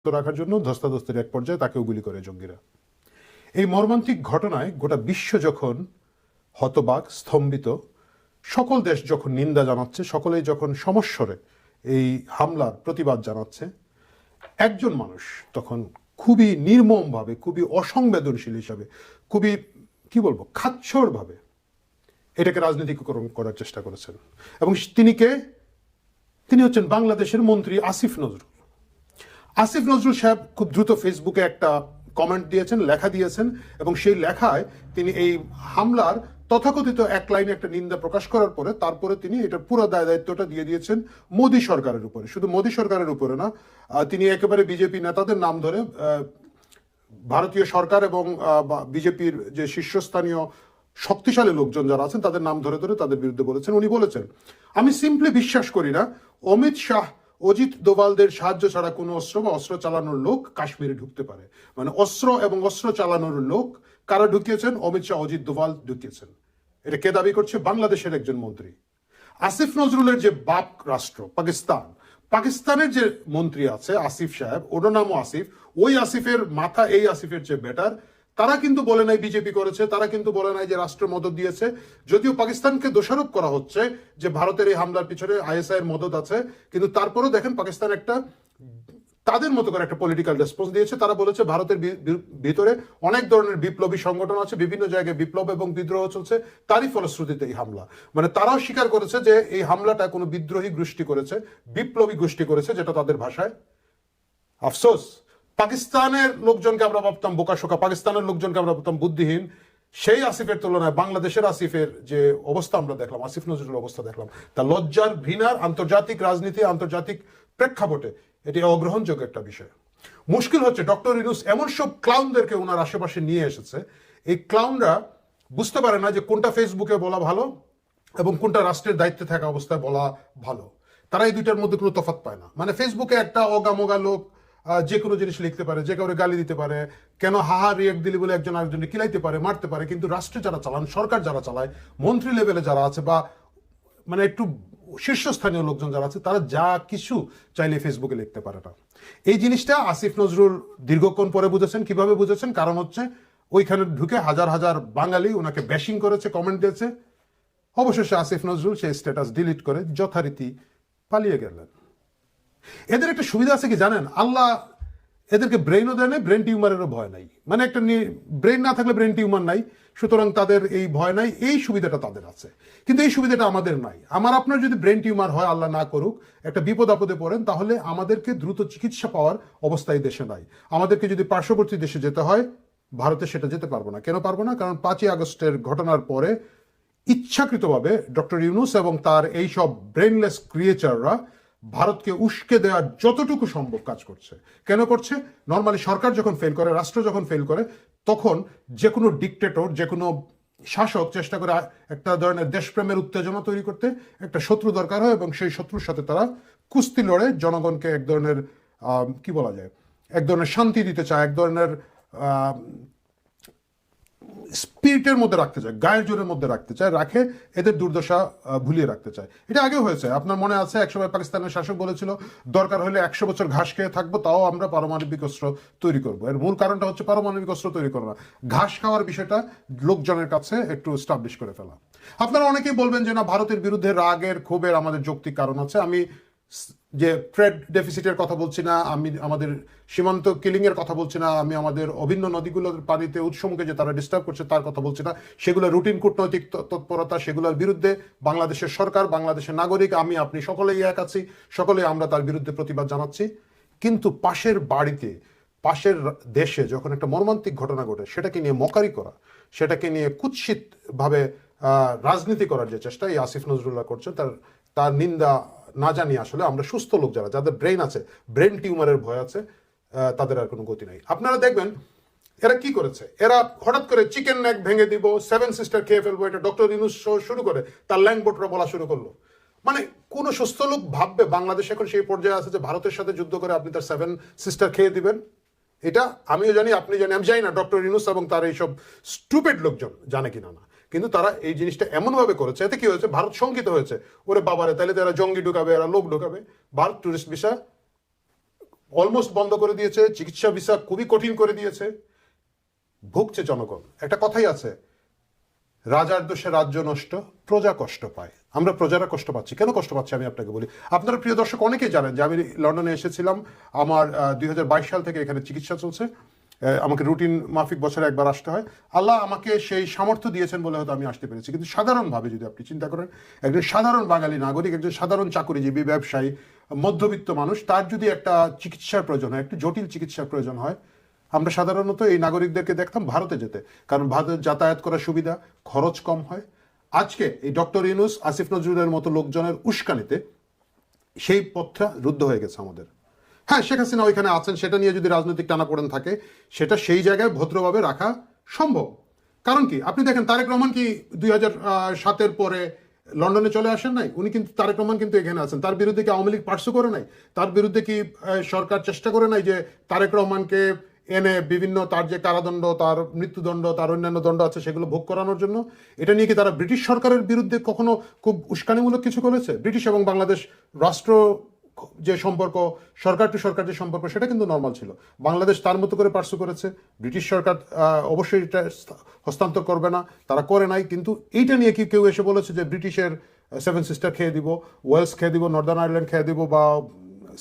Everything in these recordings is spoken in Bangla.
রাখার জন্য ধস্তাধস্তির এক পর্যায়ে তাকেও গুলি করে জঙ্গিরা। এই মর্মান্তিক ঘটনায় গোটা বিশ্ব যখন হতবাক, স্তম্ভিত, সকল দেশ যখন নিন্দা জানাচ্ছে, সকলেই যখন সমস্বরে এই হামলার প্রতিবাদ জানাচ্ছে, একজন মানুষ তখন খুবই নির্মমভাবে, খুবই অসংবেদনশীল হিসাবে, খুবই কি বলবো, খাচ্ছড়ভাবে এটাকে রাজনীতিকরণ করার চেষ্টা করেছেন। এবং তিনি হচ্ছেন বাংলাদেশের মন্ত্রী আসিফ নজরুল। আসিফ নজরুল সাহেব খুব দ্রুত ফেসবুকে একটা কমেন্ট দিয়েছেন, লেখা দিয়েছেন, এবং সেই লেখায় তিনি এই হামলার তথাকথিত এক লাইনে একটা নিন্দা প্রকাশ করার পরে তারপরে তিনি এটার পুরো দায়িত্বটা দিয়ে দিয়েছেন মোদী সরকারের উপরে। শুধু মোদী সরকারের উপরে না, তিনি একেবারে বিজেপি নেতাদের নাম ধরে ভারতীয় সরকার এবং বিজেপির যে শীর্ষস্থানীয় শক্তিশালী লোকজন যারা আছেন তাদের নাম ধরে ধরে তাদের বিরুদ্ধে বলেছেন। উনি বলেছেন, আমি সিম্পলি বিশ্বাস করি না অমিত শাহ, অজিত দোভালদের সাহায্য ছাড়া কোনো অস্ত্র বা অস্ত্র চালানোর লোক কাশ্মীরে ঢুকতে পারে। মানে অস্ত্র এবং অস্ত্র চালানোর লোক কারা ঢুকিয়েছেন? অমিত শাহ, অজিত দোভাল ঢুকিয়েছেন। এটা কে দাবি করছে? বাংলাদেশের একজন মন্ত্রী। আসিফ নজরুলের যে বাপ রাষ্ট্র পাকিস্তানের যে মন্ত্রী আছে আসিফ সাহেব, ওনার নামও আসিফ, ওই আসিফের মাথা এই আসিফের চেয়ে বেটার। তারা কিন্তু বলে নাই বিজেপি করেছে, তারা কিন্তু বলে নাই যে রাষ্ট্র মদত দিয়েছে। যদিও পাকিস্তানকে দোষারোপ করা হচ্ছে যে ভারতের এই হামলার পিছনে আইএসআই এর মদত আছে, কিন্তু তারপরেও দেখেন পাকিস্তান একটা তাদের মতো করে একটা পলিটিক্যাল রেসপন্স দিয়েছে। তারা বলেছে ভারতের ভিতরে অনেক ধরনের বিপ্লবী সংগঠন আছে, বিভিন্ন জায়গায় বিপ্লব এবং বিদ্রোহ চলছে, তারই ফলশ্রুতিতে এই হামলা। মানে তারাও স্বীকার করেছে যে এই হামলাটা কোনো বিদ্রোহী গোষ্ঠী করেছে, বিপ্লবী গোষ্ঠী করেছে, যেটা তাদের ভাষায়। আফসোস, পাকিস্তানের লোকজনকে আমরা ভাবতাম বোকাশোকা, পাকিস্তানের লোকজনকে আমরা ভাবতাম বুদ্ধিহীন। সেই আসিফের তুলনায় বাংলাদেশের আসিফের যে অবস্থা আমরা দেখলাম, আসিফ নজরুলের অবস্থা দেখলাম, তা লজ্জার, ঘৃণার, আন্তর্জাতিক রাজনীতি, আন্তর্জাতিক প্রেক্ষাপটে এটি অগ্রহণযোগ্য একটা বিষয়। মুশকিল হচ্ছে ডক্টর ইউনূস এমন সব ক্লাউনদেরকে ওনার আশেপাশে নিয়ে এসেছে, এই ক্লাউনরা বুঝতে পারে না যে কোনটা ফেসবুকে বলা ভালো এবং কোনটা রাষ্ট্রের দায়িত্বে থাকা অবস্থায় বলা ভালো। তারা এই দুইটার মধ্যে কোনো তফাৎ পায় না। মানে ফেসবুকে একটা অগামগা লোক যে কোনো জিনিস লিখতে পারে, যে কাউরে গালি দিতে পারে, কেন হাহা রিয়েক্ট দিলি বলে একজন আরেকজনকে কিলাইতে পারে, মারতে পারে, কিন্তু রাষ্ট্রে যারা চালান, সরকার যারা চালায়, মন্ত্রী লেভেলে যারা আছে বা মানে একটু শীর্ষস্থানীয় লোকজন যারা আছে, তারা যা কিছু চাইলে ফেসবুকে লিখতে পারে না। এই জিনিসটা আসিফ নজরুল দীর্ঘক্ষণ পরে বুঝেছেন। কিভাবে বুঝেছেন? কারণ হচ্ছে ওইখানে ঢুকে হাজার হাজার বাঙালি ওনাকে ব্যাশিং করেছে, কমেন্ট দিয়েছে। অবশেষে আসিফ নজরুল সেই স্ট্যাটাস ডিলিট করে যথারীতি পালিয়ে গেলেন। এদের একটা সুবিধা আছে কি জানেন? আল্লাহ এদেরকে ব্রেইনও দেয় নাই, ব্রেন টিউমারেরও ভয় নাই। মানে একটা ব্রেন না থাকলে ব্রেন টিউমার নাই, সুতরাং তাদের এই ভয় নাই, এই সুবিধাটা তাদের আছে। কিন্তু এই সুবিধাটা আমাদের নাই। আপনার যদি ব্রেন টিউমার হয়, আল্লাহ না করুক, একটা বিপদ আপদে পড়েন, তাহলে আমাদেরকে দ্রুত চিকিৎসা পাওয়ার অবস্থা এই দেশে নাই। আমাদেরকে যদি পার্শ্ববর্তী দেশে যেতে হয়, ভারতে সেটা যেতে পারবো না। কেন পারবো না? কারণ 5ই আগস্টের ঘটনার পরে ইচ্ছাকৃতভাবে ডক্টর ইউনূস এবং তার এই সব ব্রেনলেস ক্রিয়েচাররা ভারতকে উস্কে দেওয়ার যতটুকু সম্ভব কাজ করছে। কেন করছে? নর্মালি সরকার যখন ফেল করে, রাষ্ট্র যখন ফেল করে, তখন যে কোনো ডিকটেটর, যে কোনো শাসক চেষ্টা করে একটা ধরনের দেশপ্রেমের উত্তেজনা তৈরি করতে। একটা শত্রু দরকার হয় এবং সেই শত্রুর সাথে তারা কুস্তি লড়ে জনগণকে এক ধরনের কি বলা যায়, এক ধরনের শান্তি দিতে চায়, এক ধরনের স্পিরিটের মধ্যে রাখতে চায়, গায়ের জোরের মধ্যে রাখতে চায়, রাখে এদের দুর্দশা ভুলিয়ে রাখতে চায়। এটা আগে হয়েছে, আপনার মনে আছে একসময় পাকিস্তানের শাসক বলেছিল দরকার হলে 100 বছর ঘাস খেয়ে থাকবো, তাও আমরা পারমাণবিক অস্ত্র তৈরি করবো। এর মূল কারণটা হচ্ছে পারমাণবিক অস্ত্র তৈরি করা না, ঘাস খাওয়ার বিষয়টা লোকজনের কাছে একটু স্টাবলিশ করে ফেলা। আপনারা অনেকেই বলবেন যে না, ভারতের বিরুদ্ধে রাগের, ক্ষোভের আমাদের যৌক্তিক কারণ আছে। আমি যে ট্রেড ডেফিসিটের কথা বলছি না, আমি আমাদের সীমান্ত কিলিং এর কথা বলছি না, আমি আমাদের অভিন্ন নদীগুলোর পানিতে উৎসমকে যে তারা ডিস্টার্ব করছে তার কথা বলছি না, সেগুলো রুটিন কূটনৈতিক তৎপরতা, সেগুলোর বিরুদ্ধে বাংলাদেশের সরকার, বাংলাদেশের নাগরিক, আমি আপনি সকলেই এক আছি, সকলেই আমরা তার বিরুদ্ধে প্রতিবাদ জানাচ্ছি। কিন্তু পাশের বাড়িতে, পাশের দেশে যখন একটা মর্মান্তিক ঘটনা ঘটে, সেটাকে নিয়ে মকারি করা, সেটাকে নিয়ে কুৎসিত ভাবে রাজনীতি করার যে চেষ্টা এই আসিফ নজরুল্লাহ করছে, তার নিন্দা না জানিয়ে আসলে আমরা সুস্থ লোক যাদের ব্রেন আছে, ব্রেন টিউমারের ভয় আছে, তাদের আর কোনো গতি নাই। আপনারা দেখবেন এরা কি করেছে, এরা হঠাৎ করে চিকেন নেক ভেঙে দিব, 7 সিস্টার খেয়ে ফেলবো, এটা ডক্টর ইউনূস শুরু করে তার ল্যাংবোটরা বলা শুরু করলো। মানে কোন সুস্থ লোক ভাববে বাংলাদেশ এখন সেই পর্যায়ে আছে যে ভারতের সাথে যুদ্ধ করে আপনি তার 7 সিস্টার খেয়ে দিবেন? এটা আমিও জানি, আপনি জানি, আমি জানি না ডক্টর ইউনূস এবং তার এইসব স্টুপিড লোকজন জানে কিনা না, কিন্তু তারা এই জিনিসটা এমনভাবে করেছে, এতে কি হয়েছে? ভারত শঙ্কিত হয়েছে, ওরে বাবারে, তাহলে তারা জঙ্গি ঢুকাবে, এরা লোক ঢুকাবে। ভারত টুরিস্ট ভিসা অলমোস্ট বন্ধ করে দিয়েছে, চিকিৎসা ভিসা খুবই কঠিন করে দিয়েছে, ভুগছে জনগণ। একটা কথাই আছে, রাজার দোষে রাজ্য নষ্ট, প্রজা কষ্ট পায়। আমরা প্রজারা কষ্ট পাচ্ছি। কেন কষ্ট পাচ্ছি আমি আপনাকে বলি। আপনারা প্রিয় দর্শক অনেকেই জানেন যে আমি লন্ডনে এসেছিলাম, আমার 2022 সাল থেকে এখানে চিকিৎসা চলছে। আমাকে রুটিন মাফিক বছরে একবার আসতে হয়। আল্লাহ আমাকে সেই সামর্থ্য দিয়েছেন বলে হয়তো আমি আসতে পেরেছি। কিন্তু সাধারণভাবে যদি আপনি চিন্তা করেন, একজন সাধারণ বাঙালি নাগরিক, একজন সাধারণ চাকরিজীবী, ব্যবসায়ী, মধ্যবিত্ত মানুষ, তার যদি একটা চিকিৎসার প্রয়োজন হয়, একটু জটিল চিকিৎসার প্রয়োজন হয়, আমরা সাধারণত এই নাগরিকদেরকে দেখতাম ভারতে যেতে, কারণ ভারতে যাতায়াত করার সুবিধা, খরচ কম হয়। আজকে এই ডক্টর ইউনূস, আসিফ নজরুলের মতো লোকজনের উস্কানিতে সেই পথটা রুদ্ধ হয়ে গেছে আমাদের। হ্যাঁ, শেখ হাসিনা ওইখানে আছেন, সেটা নিয়ে যদি রাজনৈতিক টানাপোড়েন থাকে, সেটা সেই জায়গায় ভদ্রভাবে রাখা সম্ভব। কারণ কি, আপনি দেখেন তারেক রহমান কি 2007-এর পরে লন্ডনে চলে আসেন নাই? উনি কিন্তু, তারেক রহমান কিন্তু এখানে আছেন। তার বিরুদ্ধে কি আওয়ামী লীগ পার্সু করে নাই? তার বিরুদ্ধে কি সরকার চেষ্টা করে নাই যে তারেক রহমানকে এনে বিভিন্ন, তার যে কারাদণ্ড, তার মৃত্যুদণ্ড, তার অন্যান্য দণ্ড আছে, সেগুলো ভোগ করানোর জন্য? এটা নিয়ে কি তারা ব্রিটিশ সরকারের বিরুদ্ধে কখনো খুব উস্কানিমূলক কিছু করেছে? ব্রিটিশ এবং বাংলাদেশ রাষ্ট্র যে সম্পর্ক, সরকার টু সরকার যে সম্পর্ক, সেটা কিন্তু নর্মাল ছিল। বাংলাদেশ তার মতো করে পার্সু করেছে। ব্রিটিশ সরকার অবশ্যই এটা হস্তান্তর করবে না, তারা করে নাই। কিন্তু এইটা নিয়ে কি কেউ এসে বলেছে যে ব্রিটিশের সেভেন সিস্টার খেয়ে দিব, ওয়েলস খেয়ে দিব, নর্দার্ন আয়ারল্যান্ড খেয়ে দিব, বা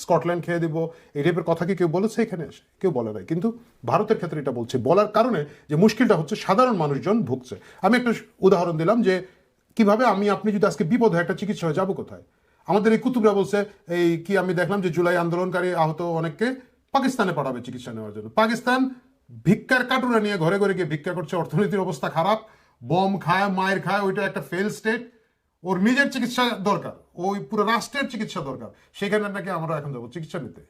স্কটল্যান্ড খেয়ে দিব, এই টাইপের কথা কি কেউ বলেছে এখানে এসে? কেউ বলে নাই। কিন্তু ভারতের ক্ষেত্রে এটা বলছে, বলার কারণে যে মুশকিলটা হচ্ছে সাধারণ মানুষজন ভুগছে। আমি একটা উদাহরণ দিলাম যে কিভাবে আপনি যদি আজকে বিপদ হয়, একটা চিকিৎসা হয়ে যাবো কোথায়? আমাদের এই কুতুবরা বলছে, এই কি আমি দেখলাম যে জুলাই আন্দোলনকারী আহত অনেককে পাকিস্তানে পাঠাবে চিকিৎসা নেওয়ার জন্য। পাকিস্তান ভিক্ষার কাটুরা নিয়ে ঘরে ঘরে গিয়ে ভিক্ষা করছে, অর্থনীতির অবস্থা খারাপ, বম খায়, মায়ের খায়, ওইটা একটা ফেল স্টেট। ওর নিজের চিকিৎসা দরকার, ওই পুরো রাষ্ট্রের চিকিৎসা দরকার, সেখানে নাকি আমরা এখন যাবো চিকিৎসা নিতে।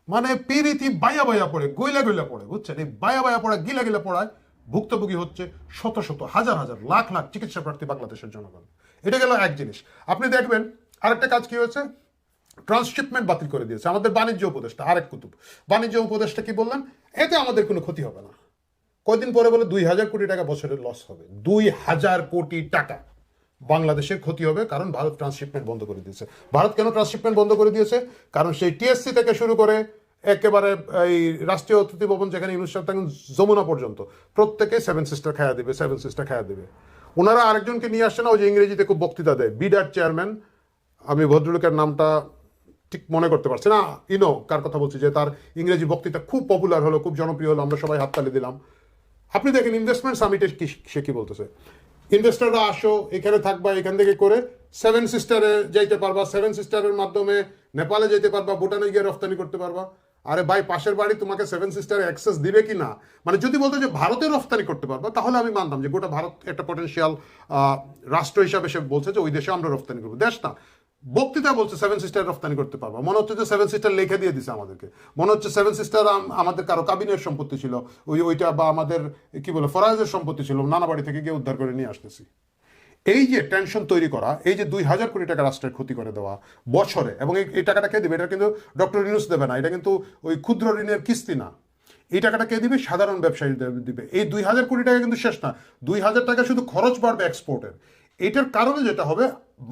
মানে পিরিতি বায়া বায়া পড়ে, গইলা গইলা পড়ে, বুঝছেন? এই বায়া বায়া পড়া, গিলা গিলা পড়ায় ভুক্তভোগী হচ্ছে শত শত, হাজার হাজার, লাখ লাখ চিকিৎসা প্রার্থী বাংলাদেশের জনগণ। এটা গেল এক জিনিস। আপনি দেখবেন আরেকটা কাজ কি হয়েছে, ট্রান্সশিপমেন্ট বাতিল করে দিয়েছে আমাদের বাণিজ্য উপদেষ্টা, আরেক কুতুব। বাণিজ্য উপদেষ্টা কি বললেন, এতে আমাদের কোনো ক্ষতি হবে না। কয়দিন পরে বলে 2000 কোটি টাকা বছরের লস হবে। 2000 কোটি টাকা বাংলাদেশের ক্ষতি হবে, কারণ ভারত ট্রান্সশিপমেন্ট বন্ধ করে দিয়েছে। ভারত কেন ট্রান্সশিপমেন্ট বন্ধ করে দিয়েছে? কারণ সেই টিএসসি থেকে শুরু করে একেবারে এই রাষ্ট্রীয় অতিথি ভবন যেখানে ইউনুস সাহেব থাকেন, যমুনা পর্যন্ত প্রত্যেকে সেভেন সিস্টার খায়া দেবে, সেভেন সিস্টার খায়া দেবে। ওনারা আরেকজনকে নিয়ে আসছে না, ওই যে ইংরেজিতে খুব বক্তৃতা দেয়, বিডার চেয়ারম্যান, আমি ভদ্রলোকের নামটা ঠিক মনে করতে পারছি না, কার কথা বলছি, যে তার ইংরেজি বক্তৃতা খুব পপুলার হলো, খুব জনপ্রিয় হলো, আমরা সবাই হাততালি দিলাম। আপনি দেখেন ইনভেস্টমেন্ট সামিটে সে কি বলতেছে, ইনভেস্টররা আসো, এখানে থাকবা, এখান থেকে করে সেভেন সিস্টারে যাইতে পারবা, সেভেন সিস্টারের মাধ্যমে নেপালে যেতে পারবা, ভুটানে গিয়ে রফতানি করতে পারবা। আরে ভাই, পাশের বাড়ি তোমাকে সেভেন সিস্টারে অ্যাক্সেস দিবে কি না? মানে যদি বলতো যে ভারতে রফতানি করতে পারবা, তাহলে আমি মানতাম যে গোটা ভারত একটা পটেনশিয়াল রাষ্ট্র হিসাবে সে বলছে যে ওই দেশে আমরা রফতানি করবো। দেশ না, বক্তৃতা বলছে সেভেন সিস্টার রফতানি করতে পারবা। মনে হচ্ছে যে সেভেন সিস্টার লেখে দিয়ে দিছে আমাদেরকে, মনে হচ্ছে সেভেন সিস্টার আমাদের কারো কাবিনের সম্পত্তি ছিল, ওইটা বা আমাদের কি বলে ফরাজের সম্পত্তি ছিল, নানা বাড়ি থেকে গিয়ে উদ্ধার করে নিয়ে আসতেছি। এই যে টেনশন তৈরি করা, এই যে 2000 কোটি টাকা রাষ্ট্রের ক্ষতি করে দেওয়া বছরে, এবং এই টাকাটা কে দিবে? এটা কিন্তু ডক্টর ইউনূস দেবে না, এটা কিন্তু ওই ক্ষুদ্র ঋণের কিস্তি না। এই টাকাটা কে দিবে? সাধারণ ব্যবসায়ী দিবে। এই 2000 কোটি টাকা কিন্তু শেষ না, 2000 টাকা শুধু খরচ বাড়বে এক্সপোর্টের। এটার কারণে যেটা হবে,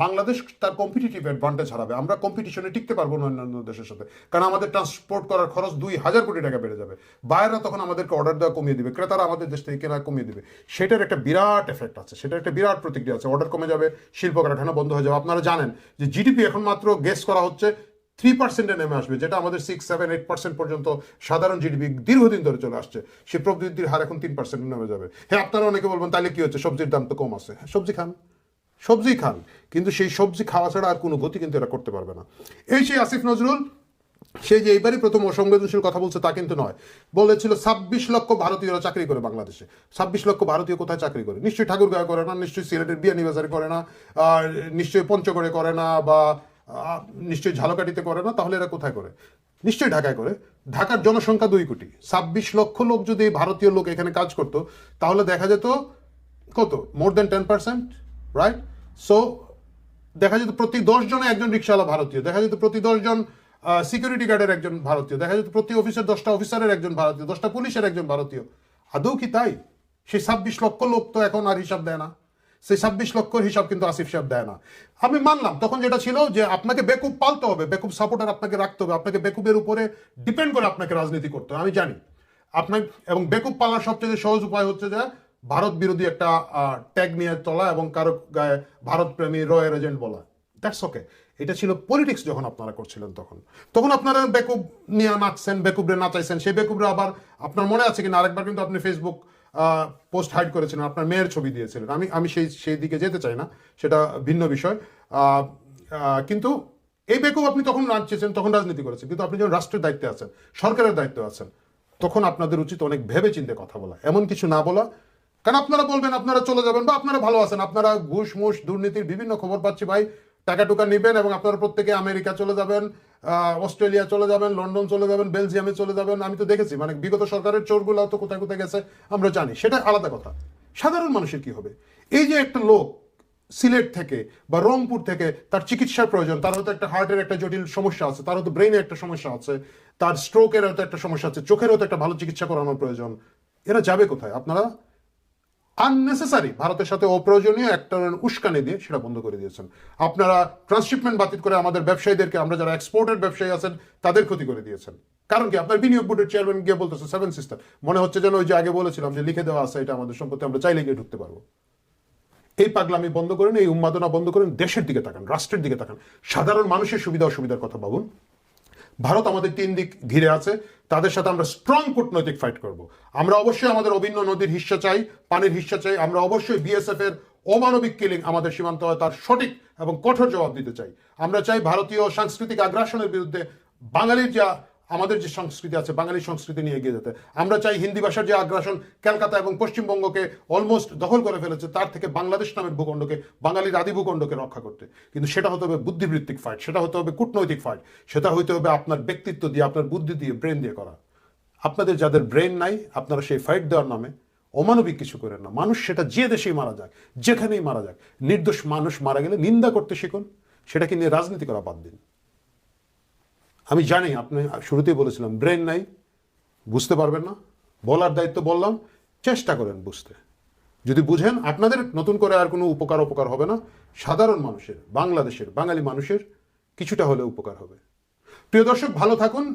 বাংলাদেশ তার কম্পিটিটিভ অ্যাডভান্টেজ হারাবে। আমরা কম্পিটিশনে টিকতে পারবো না অন্যান্য দেশের সাথে, কারণ আমাদের ট্রান্সপোর্ট করার খরচ 2000 কোটি টাকা বেড়ে যাবে। বাইরেরা তখন আমাদেরকে অর্ডার দেওয়া কমিয়ে দিবে, ক্রেতারা আমাদের দেশ থেকে কেনা কমিয়ে দিবে। সেটার একটা বিরাট এফেক্ট আছে, সেটার একটা বিরাট প্রতিক্রিয়া আছে। অর্ডার কমে যাবে, শিল্প কারখানা বন্ধ হয়ে যাবে। আপনারা জানেন যে জিডিপি এখন মাত্র গেস করা হচ্ছে 3%-এ নেমে আসবে, যেটা আমাদের 6-7-8% পর্যন্ত সাধারণ জিডিপি দীর্ঘদিন ধরে চলে আসছে। সে প্রবৃদ্ধির হার এখন 3% নেমে যাবে। হ্যাঁ, আপনারা অনেকে বলবেন তাহলে কি হচ্ছে, সবজির দাম তো কম আছে। হ্যাঁ, সবজি খান, সবজি খান, কিন্তু সেই সবজি খাওয়া ছাড়া আর কোনো গতি কিন্তু এরা করতে পারবে না। এই সেই আসিফ নজরুল, সে যে এইবারই প্রথম অসংবেদনশীল কথা বলছে তা কিন্তু নয়। বলেছিল 26 লক্ষ ভারতীয়রা চাকরি করে বাংলাদেশে। 26 লক্ষ ভারতীয় কোথায় চাকরি করে? নিশ্চয়ই ঠাকুরগাঁও করে না, নিশ্চয়ই সিলেটের বিয়ানীবাজারে করে না, নিশ্চয়ই পঞ্চগড়ে করে না, বা নিশ্চয়ই ঝালকাঠিতে করে না। তাহলে এরা কোথায় করে? নিশ্চয়ই ঢাকায় করে। ঢাকার জনসংখ্যা 2 কোটি। 26 লক্ষ লোক যদি ভারতীয় লোক এখানে কাজ করতো, তাহলে দেখা যেত কত? মোর দেন 10%, রাইট? সো দেখা যেত প্রতি 10 জনে একজন রিক্সাওয়ালা ভারতীয়, দেখা যেত প্রতি 10 জন সিকিউরিটি গার্ডের একজন ভারতীয়, দেখা যেত প্রতি অফিসের 10টা অফিসারের একজন ভারতীয়, 10টা পুলিশের একজন ভারতীয়। আদৌ কি তাই? সেই 26 লক্ষ লোক তো এখন আর হিসাব দেয় না। সেই 26 লক্ষর হিসাব কিন্তু আসিফ সাহেব দেয় না। আমি মানলাম তখন যেটা ছিল যে আপনাকে বেকুব পালতে হবে, বেকুব সাপোর্টার আপনাকে রাখতে হবে, আপনাকে বেকুবের উপরে ডিপেন্ড করে আপনাকে রাজনীতি করতে হবে, আমি জানি আপনার। এবং বেকুব পালার সবচেয়ে সহজ উপায় হচ্ছে যে ভারত বিরোধী একটা ট্যাগ নিয়ে চলা এবং কারো গায়ে ভারত প্রেমী রয়্যাল এজেন্ট বলা। That's okay. এটা ছিল পলিটিক্স যখন আপনারা করছিলেন, তখন আপনারা বেকুব নিয়ে নাচছেন, বেকুবরে নাচাইছেন। সেই বেকুবরে আবার আপনার মনে আছে কিনা, আরেকবার কিন্তু আপনি ফেসবুক পোস্ট হাইড করেছিলেন, আপনার মেয়ের ছবি দিয়েছিলেন। আমি সেই দিকে যেতে চাই না, সেটা ভিন্ন বিষয়। কিন্তু এই বেকুব আপনি তখন নাচছেন, তখন রাজনীতি করেছেন, কিন্তু আপনি যখন রাষ্ট্রের দায়িত্বে আছেন, সরকারের দায়িত্বে আছেন, তখন আপনাদের উচিত অনেক ভেবে চিন্তে কথা বলা, এমন কিছু না বলা। কারণ আপনারা বলবেন আপনারা চলে যাবেন বা আপনারা ভালো আছেন, আপনারা ঘুষ মুষ দুর্নীতির বিভিন্ন খবর পাচ্ছি ভাই, টাকা টুকা নেবেন এবং আপনারা প্রত্যেকে আমেরিকা চলে যাবেন, অস্ট্রেলিয়া চলে যাবেন, লন্ডন চলে যাবেন, বেলজিয়ামে চলে যাবেন। আমি তো দেখেছি, মানে বিগত সরকারের চোরগুলো তো কোথায় কোথায় গেছে আমরা জানি, সেটা আলাদা কথা। সাধারণ মানুষের কি হবে? এই যে একটা লোক সিলেট থেকে বা রংপুর থেকে তার চিকিৎসার প্রয়োজন, তার হয়তো একটা হার্টের একটা জটিল সমস্যা আছে, তার হয়তো ব্রেনের একটা সমস্যা আছে, তার স্ট্রোকের হয়তো একটা সমস্যা আছে, চোখের হয়তো একটা ভালো চিকিৎসা করানোর প্রয়োজন, এরা যাবে কোথায়? আপনারা আননেসেসারি ভারতের সাথে অপ্রয়োজনীয় একটা উস্কানি দিয়ে সেটা বন্ধ করে দিয়েছেন। আপনারা ট্রান্সশিপমেন্ট বাতিল করে আমাদের ব্যবসায়ীদেরকে, আমরা যারা এক্সপোর্টের ব্যবসায়ী আছেন তাদের ক্ষতি করে দিয়েছেন। কারণ কি? আপনার বিনিয়োগ বোর্ডের চেয়ারম্যান গিয়ে বলতেছে সেভেন সিস্টার, মনে হচ্ছে যেন ওই যে আগে বলেছিলাম যে লিখে দেওয়া আছে এটা আমাদের সম্পত্তি, আমরা চাইলে গিয়ে ঢুকতে পারবো। এই পাগলামি বন্ধ করেন, এই উন্মাদনা বন্ধ করেন, দেশের দিকে তাকান, রাষ্ট্রের দিকে তাকান, সাধারণ মানুষের সুবিধা অসুবিধার কথা ভাবুন। ভারত আমাদের 3 দিক ঘিরে আছে, তাদের সাথে আমরা স্ট্রং কূটনৈতিক ফাইট করব। আমরা অবশ্যই আমাদের অভিন্ন নদীর হিস্সা চাই, পানির হিস্সা চাই। আমরা অবশ্যই বিএসএফ এর অমানবিক কিলিং আমাদের সীমান্ত হয় তার সঠিক এবং কঠোর জবাব দিতে চাই। আমরা চাই ভারতীয় সাংস্কৃতিক আগ্রাসনের বিরুদ্ধে বাঙালির যা, আমাদের যে সংস্কৃতি আছে, বাঙালি সংস্কৃতি নিয়ে এগিয়ে যেতে। আমরা চাই হিন্দি ভাষার যে আগ্রাসন ক্যালকাতা এবং পশ্চিমবঙ্গকে অলমোস্ট দখল করে ফেলেছে, তার থেকে বাংলাদেশ নামের ভূখণ্ডকে, বাঙালির আদি ভূখণ্ডকে রক্ষা করতে। কিন্তু সেটা হতে হবে বুদ্ধিবৃত্তিক ফাইট, সেটা হতে হবে কূটনৈতিক ফাইট, সেটা হতে হবে আপনার ব্যক্তিত্ব দিয়ে, আপনার বুদ্ধি দিয়ে, ব্রেন দিয়ে করা। আপনাদের যাদের ব্রেন নাই, আপনারা সেই ফাইট দেওয়ার নামে অমানবিক কিছু করেন না। মানুষ সেটা যে দেশেই মারা যাক, যেখানেই মারা যাক, নির্দোষ মানুষ মারা গেলে নিন্দা করতে শিখুন, সেটাকে নিয়ে রাজনীতি করা বাদ দিন। আমি জানি আপনি শুরুতেই বলেছিলাম ব্রেন নাই, বুঝতে পারবেন না, বলার দায়িত্ব বললাম, চেষ্টা করেন বুঝতে। যদি বুঝেন আপনাদের নতুন করে আর কোনো উপকার হবে না, সাধারণ মানুষের, বাংলাদেশের বাঙালি মানুষের কিছুটা হলে উপকার হবে। প্রিয় দর্শক, ভালো থাকুন।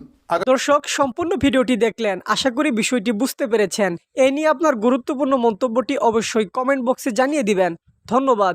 দর্শক, সম্পূর্ণ ভিডিওটি দেখলেন, আশা করি বিষয়টি বুঝতে পেরেছেন। এ নিয়ে আপনার গুরুত্বপূর্ণ মন্তব্যটি অবশ্যই কমেন্ট বক্সে জানিয়ে দিবেন। ধন্যবাদ।